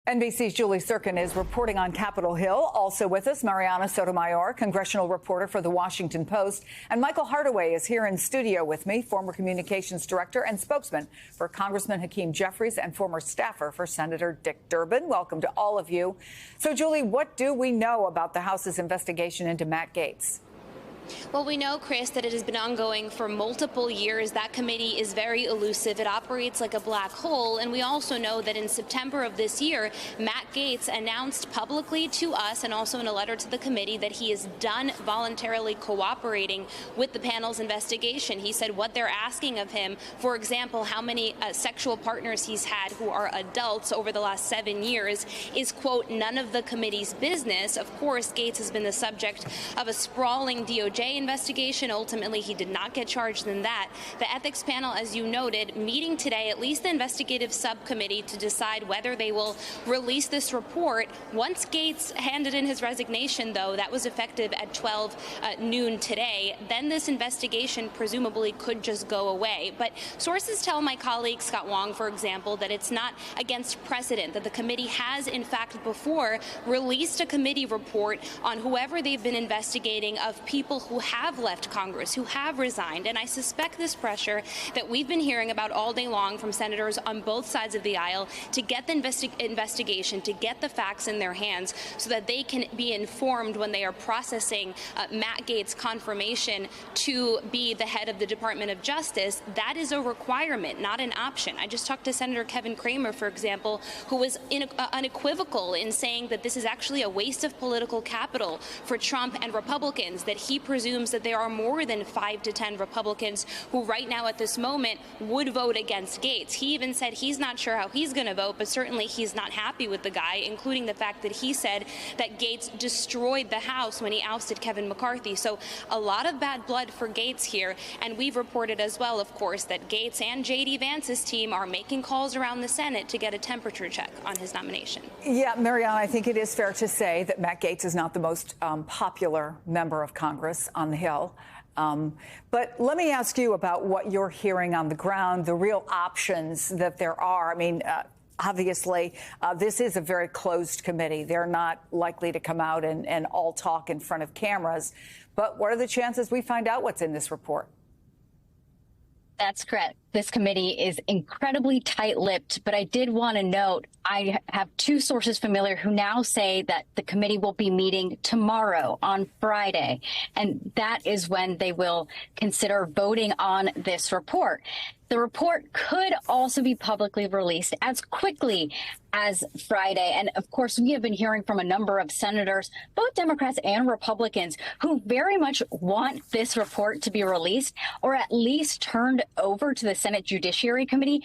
NBC's Julie Sirkin is reporting on Capitol Hill. Also with us, Mariana Sotomayor, congressional reporter for The Washington Post. And Michael Hardaway is here in studio with me, former communications director and spokesman for Congressman Hakeem Jeffries and former staffer for Senator Dick Durbin. Welcome to all of you. So, Julie, what do we know about the House's investigation into Matt Gaetz? Well, we know, Chris, that it has been ongoing for multiple years. That committee is very elusive. It operates like a black hole. And we also know that in September of this year, Matt Gaetz announced publicly to us and also in a letter to the committee that he is done voluntarily cooperating with the panel's investigation. He said what they're asking of him, for example, how many sexual partners he's had who are adults over the last 7 years, is, quote, none of the committee's business. Of course, Gaetz has been the subject of a sprawling DOJ investigation. Ultimately, he did not get charged in that. The ethics panel, as you noted, meeting today, at least the investigative subcommittee, to decide whether they will release this report. Once Gaetz handed in his resignation, though, that was effective at 12 noon today, then this investigation presumably could just go away. But sources tell my colleague Scott Wong, for example, that it's not against precedent, that the committee has, in fact, before released a committee report on whoever they've been investigating of people who have left Congress, who have resigned. And I suspect this pressure that we've been hearing about all day long from senators on both sides of the aisle to get the investigation, to get the facts in their hands so that they can be informed when they are processing Matt Gaetz' confirmation to be the head of the Department of Justice. That is a requirement, not an option. I just talked to Senator Kevin Cramer, for example, who was unequivocal in saying that this is actually a waste of political capital for Trump and Republicans, that he presumes that there are more than 5 to 10 Republicans who right now at this moment would vote against Gaetz. He even said he's not sure how he's going to vote, but certainly he's not happy with the guy, including the fact that he said that Gaetz destroyed the House when he ousted Kevin McCarthy. So a lot of bad blood for Gaetz here. And we've reported as well, of course, that Gaetz and J.D. Vance's team are making calls around the Senate to get a temperature check on his nomination. Yeah, Mariana, I think it is fair to say that Matt Gaetz is not the most popular member of Congress on the Hill. But let me ask you about what you're hearing on the ground, the real options that there are. I mean, obviously, this is a very closed committee. They're not likely to come out and all talk in front of cameras. But what are the chances we find out what's in this report? That's correct. This committee is incredibly tight-lipped, but I did want to note I have 2 sources familiar who now say that the committee will be meeting tomorrow on Friday, and that is when they will consider voting on this report. The report could also be publicly released as quickly as Friday. And of course, we have been hearing from a number of senators, both Democrats and Republicans, who very much want this report to be released or at least turned over to the Senate Judiciary Committee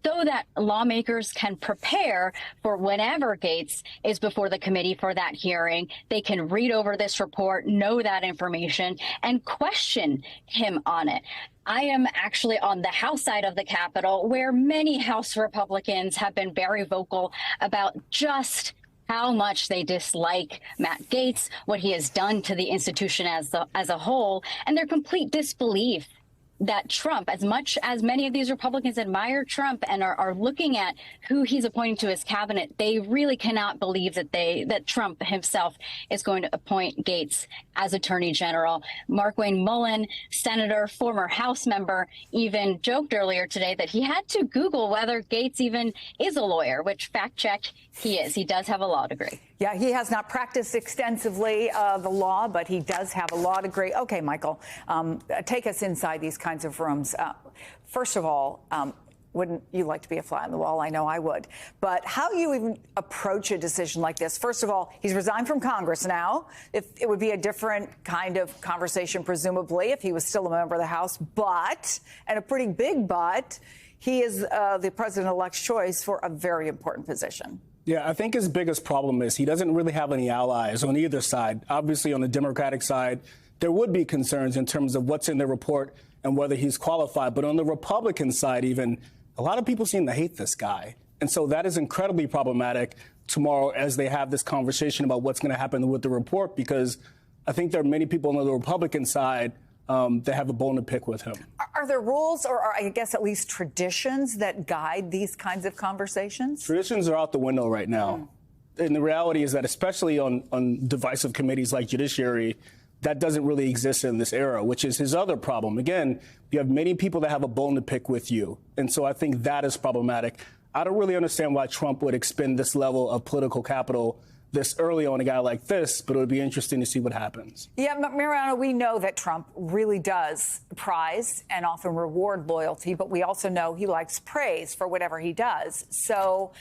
so that lawmakers can prepare for whenever Gaetz is before the committee for that hearing. They can read over this report, know that information, and question him on it. I am actually on the House side of the Capitol, where many House Republicans have been very vocal about just how much they dislike Matt Gaetz, what he has done to the institution as a whole, and their complete disbelief that Trump, as much as many of these Republicans admire Trump and are looking at who he's appointing to his cabinet, they really cannot believe that Trump himself is going to appoint Gaetz as Attorney General. Markwayne Mullin, senator, former House member, even joked earlier today that he had to Google whether Gaetz even is a lawyer, which fact-checked he is. He does have a law degree. Yeah, he has not practiced extensively the law, but he does have a law degree. Okay, Michael, take us inside these kinds of rooms. First of all, wouldn't you like to be a fly on the wall? I know I would. But how do you even approach a decision like this? First of all, he's resigned from Congress now. It would be a different kind of conversation, presumably, if he was still a member of the House. But, and a pretty big but, he is the president-elect's choice for a very important position. Yeah, I think his biggest problem is he doesn't really have any allies on either side. Obviously, on the Democratic side, there would be concerns in terms of what's in the report and whether he's qualified. But on the Republican side, even, a lot of people seem to hate this guy. And so that is incredibly problematic tomorrow as they have this conversation about what's going to happen with the report, because I think there are many people on the Republican side they have a bone to pick with him. Are there rules or I guess at least traditions that guide these kinds of conversations? Traditions are out the window right now. And the reality is that especially on divisive committees like Judiciary, that doesn't really exist in this era, which is his other problem. Again, you have many people that have a bone to pick with you. And so I think that is problematic. I don't really understand why Trump would expend this level of political capital this early on a guy like this, but it would be interesting to see what happens. Yeah, Mariana, we know that Trump really does prize and often reward loyalty, but we also know he likes praise for whatever he does. So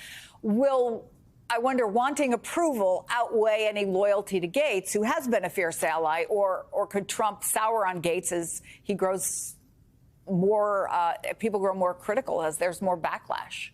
I wonder, wanting approval outweigh any loyalty to Gaetz, who has been a fierce ally, or could Trump sour on Gaetz as he grows more, people grow more critical as there's more backlash?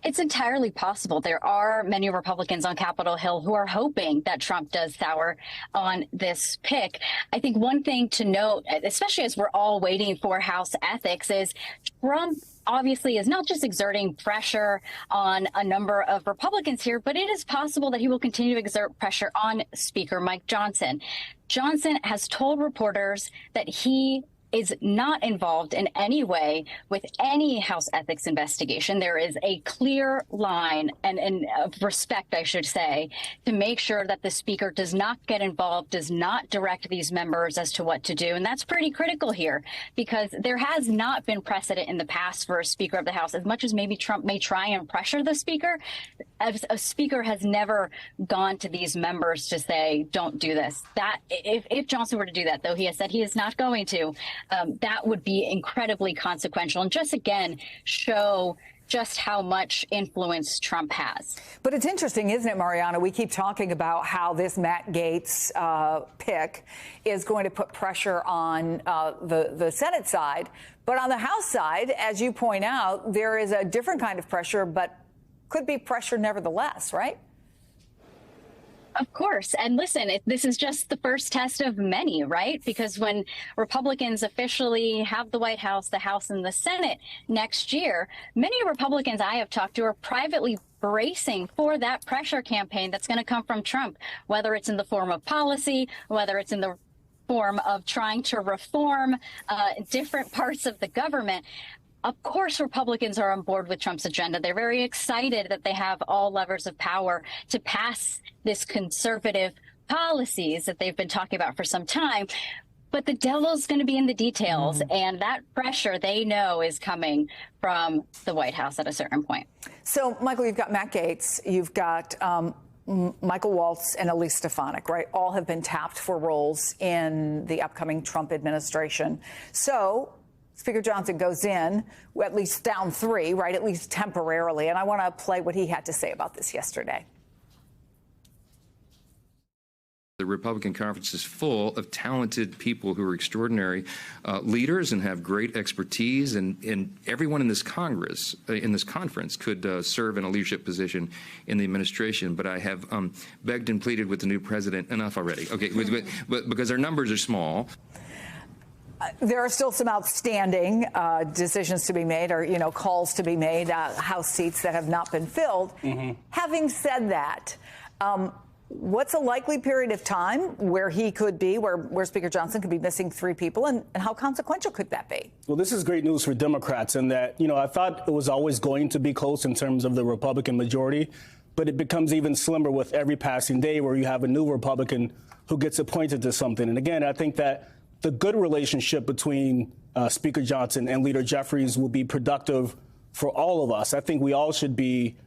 It's entirely possible. There are many Republicans on Capitol Hill who are hoping that Trump does sour on this pick. I think one thing to note, especially as we're all waiting for House ethics, is Trump obviously is not just exerting pressure on a number of Republicans here, but it is possible that he will continue to exert pressure on Speaker Mike Johnson. Johnson has told reporters that he is not involved in any way with any House ethics investigation. There is a clear line and of respect, I should say, to make sure that the speaker does not get involved, does not direct these members as to what to do. And that's pretty critical here because there has not been precedent in the past for a Speaker of the House. As much as maybe Trump may try and pressure the speaker, a speaker has never gone to these members to say, don't do this. That if Johnson were to do that, though he has said he is not going to, that would be incredibly consequential and just, again, show just how much influence Trump has. But it's interesting, isn't it, Mariana? We keep talking about how this Matt Gaetz pick is going to put pressure on the Senate side. But on the House side, as you point out, there is a different kind of pressure, but could be pressure nevertheless, right? Of course. And listen, this is just the first test of many, right? Because when Republicans officially have the White House, the House, and the Senate next year, many Republicans I have talked to are privately bracing for that pressure campaign that's going to come from Trump, whether it's in the form of policy, whether it's in the form of trying to reform different parts of the government. Of course, Republicans are on board with Trump's agenda. They're very excited that they have all levers of power to pass this conservative policies that they've been talking about for some time. But the devil's going to be in the details. And that pressure, they know, is coming from the White House at a certain point. So, Michael, you've got Matt Gaetz, you've got Michael Waltz and Elise Stefanik, right? All have been tapped for roles in the upcoming Trump administration. So Speaker Johnson goes in, at least down 3, right, at least temporarily. And I want to play what he had to say about this yesterday. The Republican conference is full of talented people who are extraordinary leaders and have great expertise, and everyone in this Congress, in this conference, could serve in a leadership position in the administration. But I have begged and pleaded with the new president, enough already. Okay, but because our numbers are small. There are still some outstanding decisions to be made, or calls to be made, House seats that have not been filled. Having said that, what's a likely period of time where he could be, where Speaker Johnson could be missing 3 people, and how consequential could that be? Well, this is great news for Democrats in that, I thought it was always going to be close in terms of the Republican majority, but it becomes even slimmer with every passing day where you have a new Republican who gets appointed to something. And again, I think that the good relationship between Speaker Johnson and Leader Jeffries will be productive for all of us. I think we all should be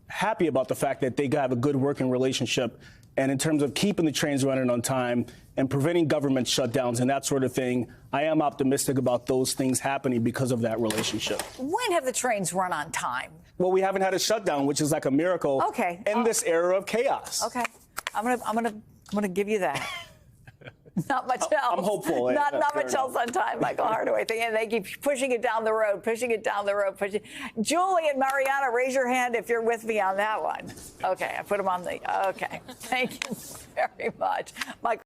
happy about the fact that they have a good working relationship. And in terms of keeping the trains running on time and preventing government shutdowns and that sort of thing, I am optimistic about those things happening because of that relationship. When have the trains run on time? Well, we haven't had a shutdown, which is like a miracle in this era of chaos. Okay, I'm gonna give you that. Not much else. I'm hopeful. Not much else on time, Michael Hardaway. They keep pushing it down the road. Julie and Mariana, raise your hand if you're with me on that one. Okay, I put them on the. Okay, thank you very much, Michael.